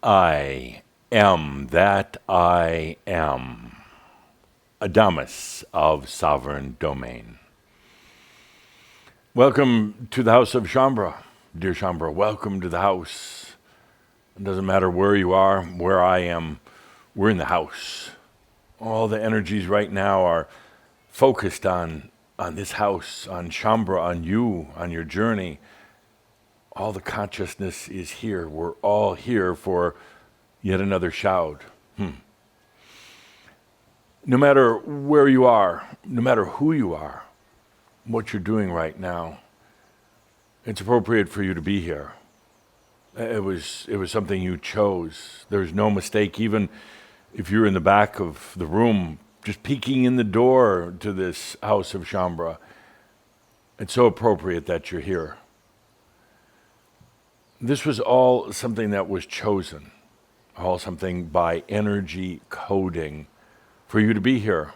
I am that I am, Adamus of sovereign domain. Welcome to the house of Shambra. Dear Shambra, welcome to the house. It doesn't matter where you are, where I am, we're in the house. All the energies right now are focused on this house, on Shambra, on you, on your journey. All the consciousness is here. We're all here for yet another Shoud. No matter where you are, no matter who you are, what you're doing right now, it's appropriate for you to be here. It was something you chose. There's no mistake, even if you're in the back of the room, just peeking in the door to this house of Shambra. It's so appropriate that you're here. This was all something that was chosen. All something by energy coding for you to be here.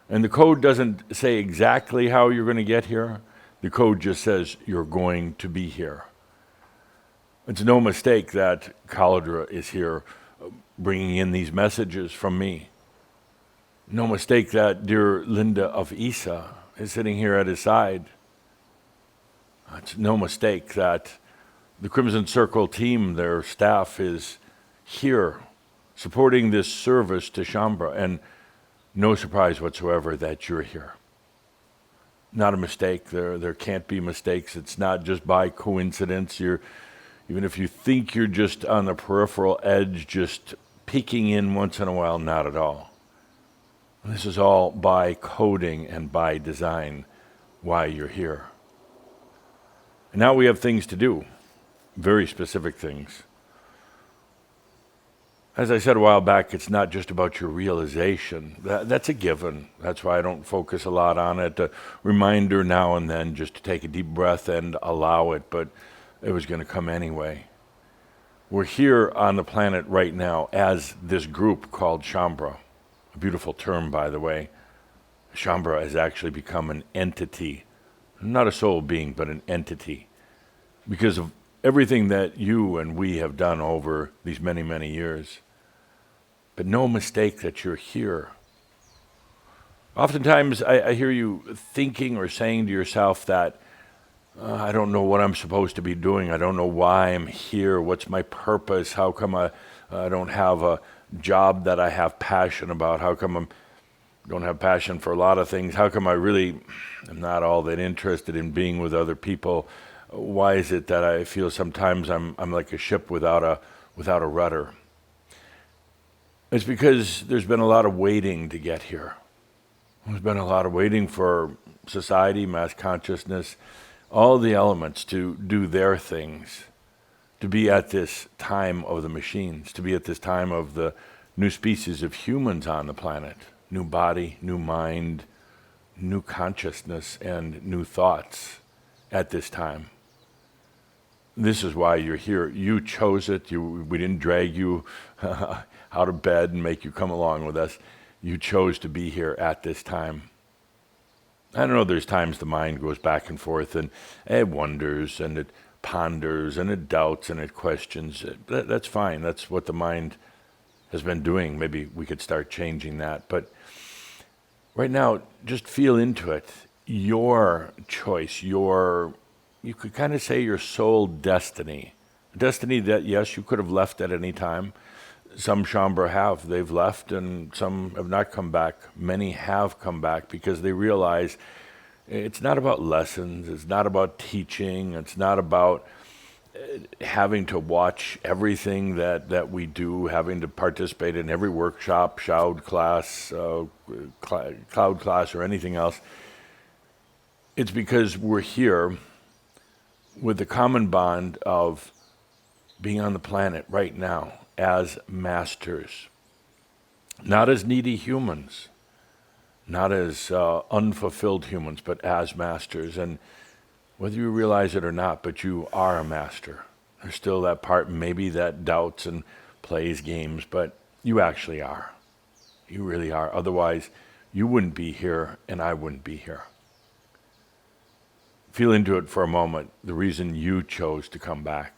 And the code doesn't say exactly how you're going to get here. The code just says you're going to be here. It's no mistake that Kaladra is here bringing in these messages from me. No mistake that dear Linda of Isa is sitting here at his side. It's no mistake that the Crimson Circle team, their staff, is here supporting this service to Shambra, and no surprise whatsoever that you're here. Not a mistake. There can't be mistakes. It's not just by coincidence. Even if you think you're just on the peripheral edge, just peeking in once in a while, not at all. This is all by coding and by design why you're here. And now we have things to do, very specific things. As I said a while back, it's not just about your realization. That's a given. That's why I don't focus a lot on it. A reminder now and then just to take a deep breath and allow it, but it was going to come anyway. We're here on the planet right now as this group called Shambra. A beautiful term, by the way. Shambra has actually become an entity. Not a soul being, but an entity. Because of everything that you and we have done over these many, many years. But no mistake that you're here. Oftentimes I hear you thinking or saying to yourself that, I don't know what I'm supposed to be doing. I don't know why I'm here. What's my purpose? How come I don't have a job that I have passion about? How come I don't have passion for a lot of things? How come I really am not all that interested in being with other people? Why is it that I feel sometimes I'm like a ship without a rudder? It's because there's been a lot of waiting to get here. There's been a lot of waiting for society, mass consciousness, all the elements to do their things, to be at this time of the machines, to be at this time of the new species of humans on the planet, new body, new mind, new consciousness, and new thoughts at this time. This is why you're here. You chose it. We didn't drag you out of bed and make you come along with us. You chose to be here at this time. I don't know, there's times the mind goes back and forth and it wonders and it ponders and it doubts and it questions. That's fine. That's what the mind has been doing. Maybe we could start changing that. But right now, just feel into it. Your choice, you could kind of say your soul destiny. Destiny that, yes, you could have left at any time. Some Shambra have. They've left and some have not come back. Many have come back because they realize it's not about lessons. It's not about teaching. It's not about having to watch everything that we do, having to participate in every workshop, Shoud class, cloud class, or anything else. It's because we're here with the common bond of being on the planet right now as masters, not as needy humans, not as unfulfilled humans, but as masters. And whether you realize it or not, but you are a master. There's still that part, maybe that doubts and plays games, but you actually are. You really are. Otherwise, you wouldn't be here and I wouldn't be here. Feel into it for a moment, the reason you chose to come back.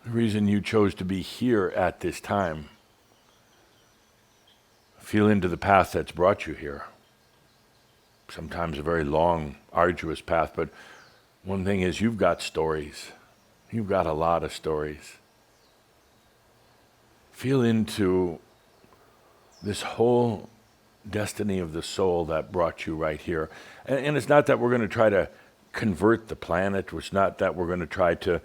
the reason you chose to be here at this time. Feel into the path that's brought you here. Sometimes a very long, arduous path, but one thing is you've got stories. You've got a lot of stories. Feel into this whole destiny of the soul that brought you right here. And it's not that we're going to try to convert the planet. It's not that we're going to try to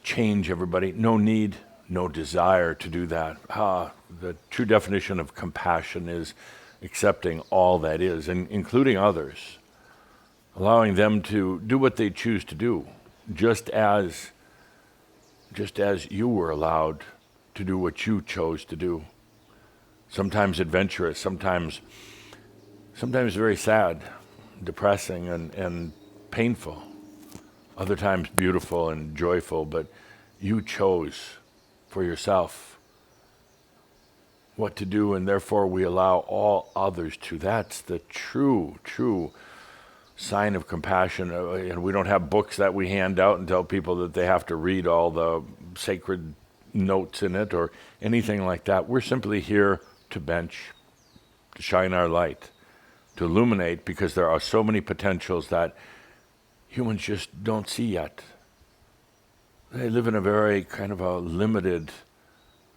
change everybody. No need, no desire to do that. The true definition of compassion is accepting all that is, and including others, allowing them to do what they choose to do, just as you were allowed to do what you chose to do. Sometimes adventurous, sometimes very sad, depressing, and painful. Other times beautiful and joyful, but you chose for yourself what to do, and therefore we allow all others to. That's the true sign of compassion. And we don't have books that we hand out and tell people that they have to read all the sacred notes in it or anything like that. We're simply here to bench, to shine our light, to illuminate, because there are so many potentials that humans just don't see yet. They live in a very kind of a limited,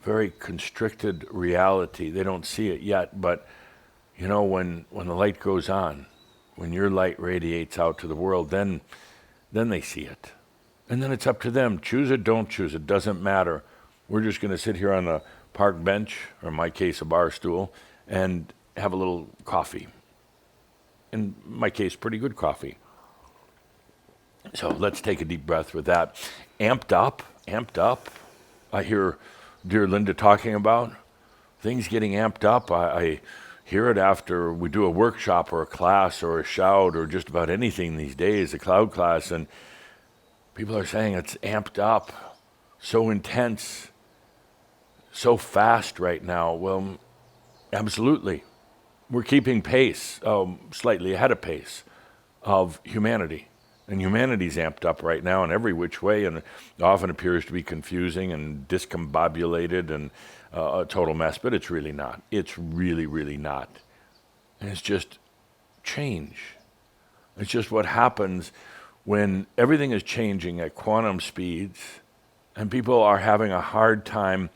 very constricted reality. They don't see it yet, but you know, when the light goes on, when your light radiates out to the world, then they see it. And then it's up to them. Choose it, don't choose it, doesn't matter. We're just going to sit here on the park bench, or in my case, a bar stool, and have a little coffee. In my case, pretty good coffee. So let's take a deep breath with that. Amped up. I hear dear Linda talking about things getting amped up. I hear it after we do a workshop or a class or a Shoud or just about anything these days, a cloud class, and people are saying it's amped up, so intense, so fast right now. Well, absolutely. We're keeping pace, slightly ahead of pace, of humanity. And humanity's amped up right now in every which way, and it often appears to be confusing and discombobulated and a total mess, but it's really not. It's really, really not. And it's just change. It's just what happens when everything is changing at quantum speeds and people are having a hard time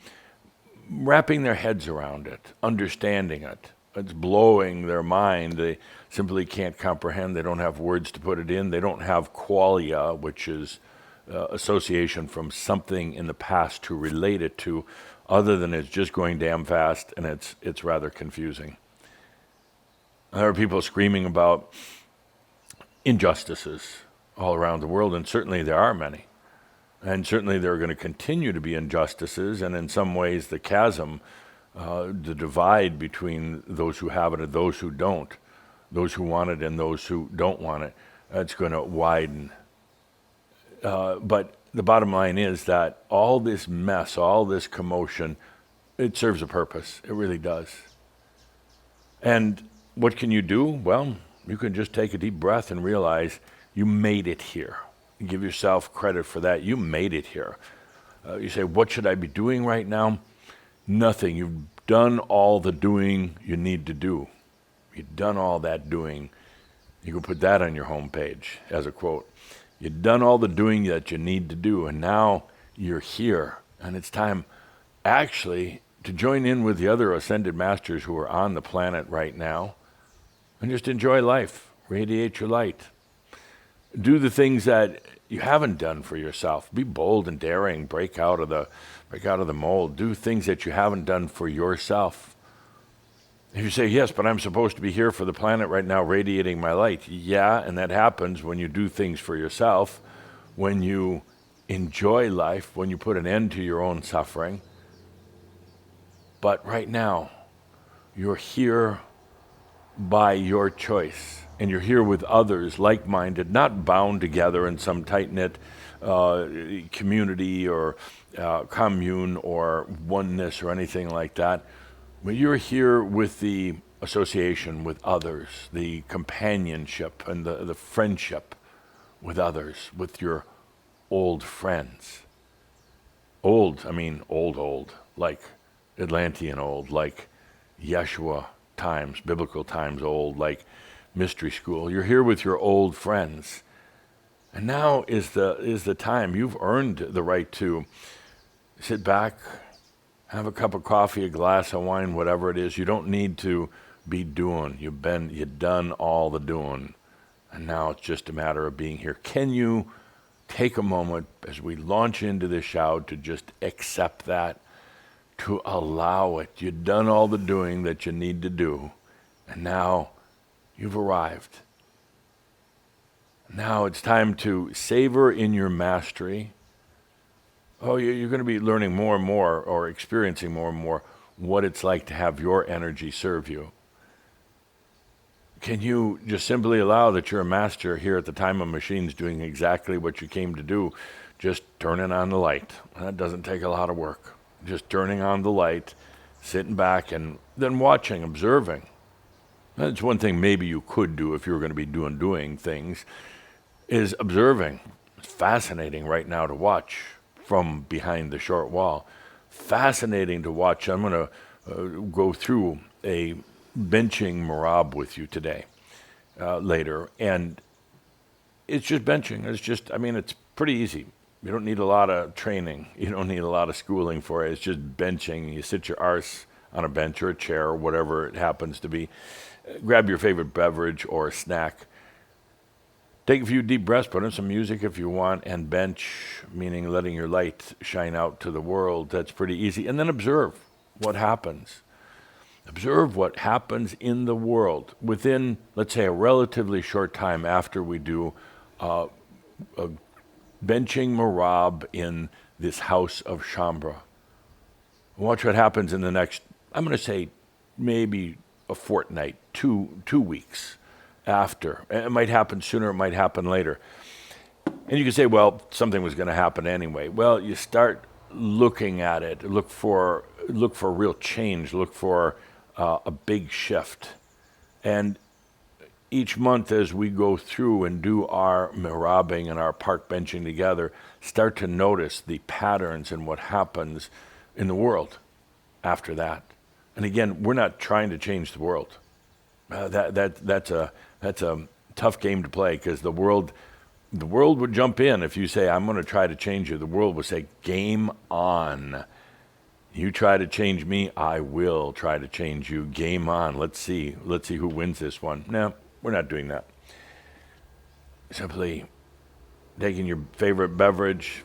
wrapping their heads around it, understanding it. It's blowing their mind. They simply can't comprehend. They don't have words to put it in. They don't have qualia, which is association from something in the past to relate it to, other than it's just going damn fast and it's rather confusing. There are people screaming about injustices all around the world, and certainly there are many. And certainly there are going to continue to be injustices, and in some ways the chasm, the divide between those who have it and those who don't, those who want it and those who don't want it, it's going to widen. But the bottom line is that all this mess, all this commotion, it serves a purpose. It really does. And what can you do? Well, you can just take a deep breath and realize you made it here. Give yourself credit for that. You made it here. You say, what should I be doing right now? Nothing. You've done all the doing you need to do. You've done all that doing. You can put that on your homepage as a quote. You've done all the doing that you need to do, and now you're here. And it's time actually to join in with the other ascended masters who are on the planet right now and just enjoy life. Radiate your light. Do the things that you haven't done for yourself. Be bold and daring. Break out of the mold. Do things that you haven't done for yourself. If you say, yes, but I'm supposed to be here for the planet right now radiating my light. Yeah, and that happens when you do things for yourself, when you enjoy life, when you put an end to your own suffering. But right now, you're here by your choice. And you're here with others, like-minded, not bound together in some tight-knit community or commune or oneness or anything like that. But you're here with the association with others, the companionship and the friendship with others, with your old friends. Old, I mean old, like Atlantean old, like Yeshua times, biblical times old, like mystery school. You're here with your old friends. And now is the time. You've earned the right to sit back, have a cup of coffee, a glass of wine, whatever it is. You don't need to be doing. You've done all the doing. And now it's just a matter of being here. Can you take a moment as we launch into this Shoud to just accept that, to allow it? You've done all the doing that you need to do, and now you've arrived. Now it's time to savor in your mastery. Oh, you're going to be learning more and more, or experiencing more and more, what it's like to have your energy serve you. Can you just simply allow that you're a master here at the time of machines doing exactly what you came to do, just turning on the light? That doesn't take a lot of work. Just turning on the light, sitting back, and then watching, observing. That's one thing maybe you could do if you were going to be doing things, is observing. It's fascinating right now to watch from behind the short wall. Fascinating to watch. I'm going to go through a benching marab with you today, later. And it's just benching. It's pretty easy. You don't need a lot of training. You don't need a lot of schooling for it. It's just benching. You sit your arse on a bench or a chair or whatever it happens to be. Grab your favorite beverage or snack. Take a few deep breaths, put in some music if you want, and bench, meaning letting your light shine out to the world. That's pretty easy. And then observe what happens. Observe what happens in the world within, let's say, a relatively short time after we do a benching marab in this house of Chambre. Watch what happens in the next, I'm going to say, maybe a fortnight, two weeks after. It might happen sooner, it might happen later. And you can say, well, something was going to happen anyway. Well, you start looking at it, look for real change, look for a big shift. And each month as we go through and do our mirabbing and our park benching together, start to notice the patterns and what happens in the world after that. And again, we're not trying to change the world. That's a tough game to play, because the world would jump in if you say, I'm going to try to change you. The world would say, game on. You try to change me, I will try to change you. Game on. Let's see who wins this one. No, we're not doing that. Simply taking your favorite beverage,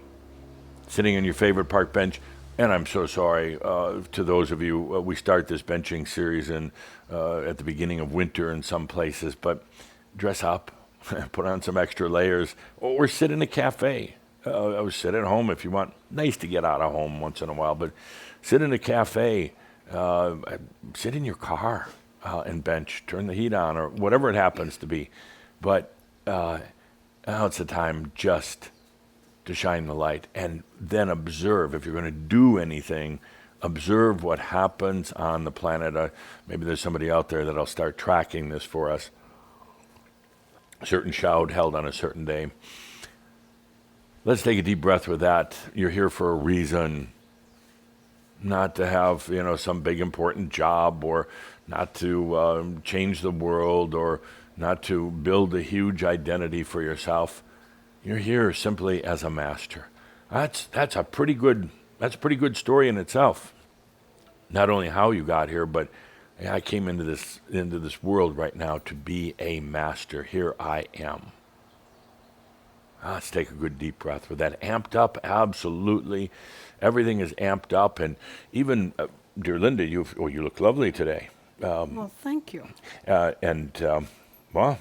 sitting on your favorite park bench. And I'm so sorry to those of you, we start this benching series at the beginning of winter in some places, but dress up, put on some extra layers, or sit in a cafe. Or sit at home if you want. Nice to get out of home once in a while, but sit in a cafe, sit in your car and bench, turn the heat on, or whatever it happens to be. But now it's the time just to shine the light, and then observe. If you're going to do anything, observe what happens on the planet. Maybe there's somebody out there that'll start tracking this for us. A certain Shoud held on a certain day. Let's take a deep breath with that. You're here for a reason. Not to have, some big important job, or not to change the world, or not to build a huge identity for yourself. You're here simply as a master. That's a pretty good story in itself. Not only how you got here, but I came into this world right now to be a master. Here I am. Let's take a good deep breath with that. Amped up, absolutely. Everything is amped up, and even, dear Linda, you look lovely today. Well, thank you. Well,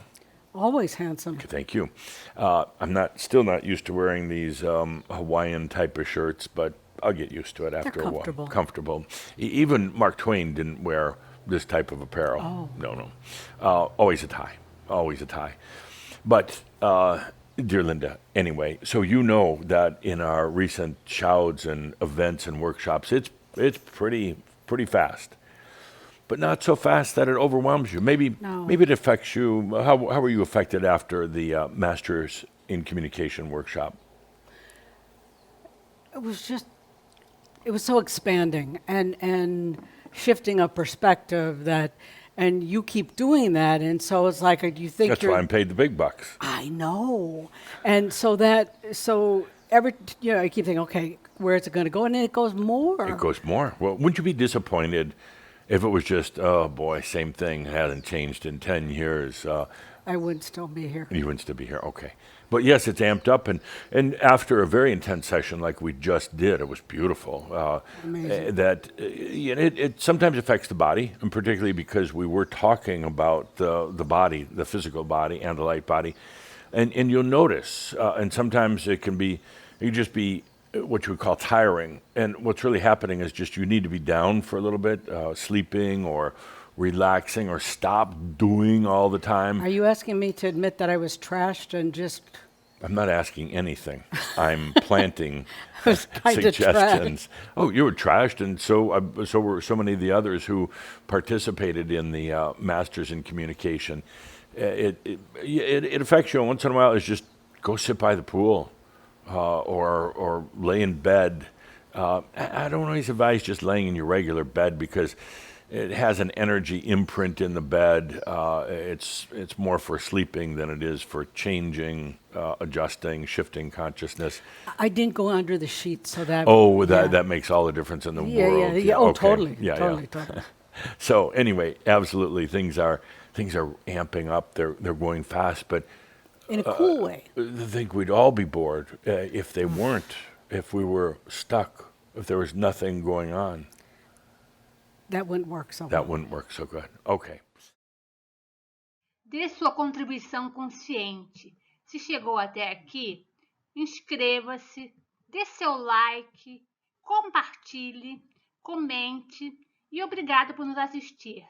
Always handsome. thank you. I'm still not used to wearing these Hawaiian type of shirts, but I'll get used to it after a while. Comfortable. Even Mark Twain didn't wear this type of apparel. Oh. No. Always a tie. But, dear Linda, anyway, so you know that in our recent Shouds and events and workshops, it's pretty fast. But not so fast that it overwhelms you. Maybe it affects you. How were you affected after the Masters in Communication workshop? It was just it was so expanding and shifting a perspective that, and you keep doing that, and so it's like, do you think That's you're? why I'm paid the big bucks. I know, and so I keep thinking, okay, where is it going to go, and then it goes more. It goes more. Well, wouldn't you be disappointed if it was just, oh boy, same thing, hasn't changed in 10 years? I wouldn't still be here. You wouldn't still be here, okay. But yes, it's amped up, and after a very intense session like we just did, it was beautiful. Amazing. It sometimes affects the body, and particularly because we were talking about the body, the physical body, and the light body, and you'll notice, and sometimes it can just be what you would call tiring, and what's really happening is just you need to be down for a little bit, sleeping or relaxing or stop doing all the time. Are you asking me to admit that I was trashed and just? I'm not asking anything. I'm planting Kinda suggestions. Oh, you were trashed, and so were so many of the others who participated in the Masters in Communication. It affects you. And once in a while, it's just go sit by the pool or lay in bed. I don't always advise just laying in your regular bed because it has an energy imprint in the bed. It's more for sleeping than it is for changing, adjusting, shifting consciousness. I didn't go under the sheets, so that. Oh, yeah. that makes all the difference in the Yeah, world. yeah. Oh, okay. totally, Yeah, totally, yeah. totally. So anyway, absolutely, things are amping up. They're going fast, but In a cool way. I think we'd all be bored if they weren't. If we were stuck, if there was nothing going on. That wouldn't work so well. That wouldn't work so good. Okay. Dê sua contribuição consciente. Se chegou até aqui, inscreva-se, dê seu like, compartilhe, comente e obrigado por nos assistir.